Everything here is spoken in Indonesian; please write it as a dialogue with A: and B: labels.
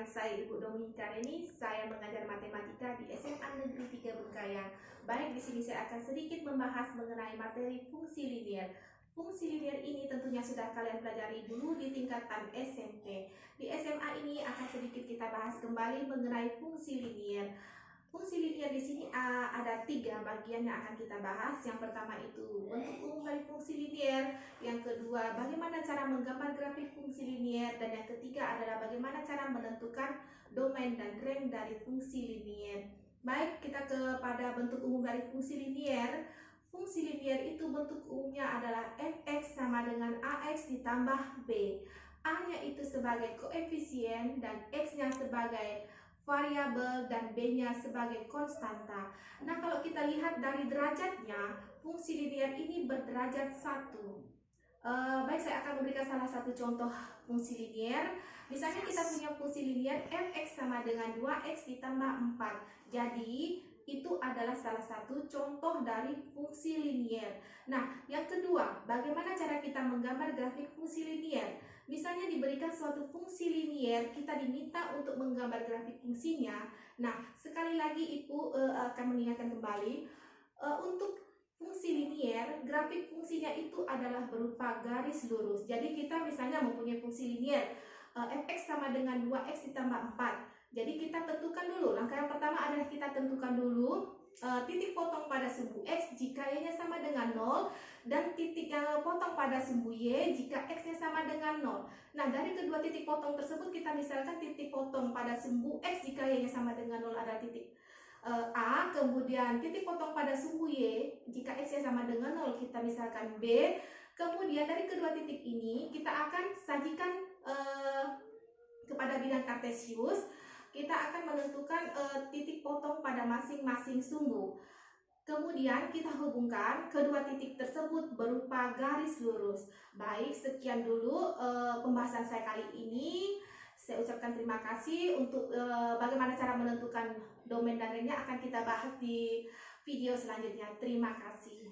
A: saya Ibu Dominika Reni. Saya mengajar matematika di SMA Negeri 3 Bengkayang. Baik, di sini saya akan sedikit membahas mengenai materi fungsi linier. Fungsi linier ini tentunya sudah kalian pelajari dulu di tingkatan SMP. Di SMA ini akan sedikit kita bahas kembali mengenai fungsi linier. Fungsi linier di sini ada 3 bagian yang akan kita bahas. Yang pertama itu bentuk umum dari fungsi linier, yang kedua bagaimana cara menggambar grafik fungsi linier, dan yang ketiga adalah bagaimana cara menentukan domain dan range dari fungsi linier. Baik, kita kepada bentuk umum dari fungsi linier. Fungsi linier itu bentuk umumnya adalah fx sama dengan ax ditambah b. A-nya itu sebagai koefisien dan x-nya sebagai variabel dan B-nya sebagai konstanta. Nah, kalau kita lihat dari derajatnya, fungsi linier ini berderajat 1. Baik, saya akan memberikan salah satu contoh fungsi linier. Misalnya kita punya fungsi linier fx sama dengan 2x ditambah 4. Jadi, itu adalah salah satu contoh dari fungsi linier. Nah, yang kedua, bagaimana cara kita menggambar grafik fungsi linier? Misalnya diberikan suatu fungsi linier, kita diminta untuk menggambar grafik fungsinya. Nah, sekali lagi Ibu akan mengingatkan kembali, untuk fungsi linier, grafik fungsinya itu adalah berupa garis lurus. Jadi kita misalnya mempunyai fungsi linier, fx sama dengan 2x ditambah 4. Jadi kita tentukan dulu, langkah yang pertama adalah kita tentukan dulu titik potong pada sumbu x jika y-nya sama dengan 0, dan titik potong pada sumbu y jika x-nya sama dengan 0. Nah, dari kedua titik potong tersebut kita misalkan titik potong pada sumbu x jika y-nya sama dengan 0 adalah titik A, kemudian titik potong pada sumbu y jika x-nya sama dengan 0 kita misalkan B. Kemudian dari kedua titik ini kita akan sajikan kepada bidang kartesius. Kita akan menentukan titik potong pada masing-masing sumbu. Kemudian kita hubungkan kedua titik tersebut berupa garis lurus. Baik, sekian dulu pembahasan saya kali ini. Saya ucapkan terima kasih. Untuk bagaimana cara menentukan domain dan range-nya akan kita bahas di video selanjutnya. Terima kasih.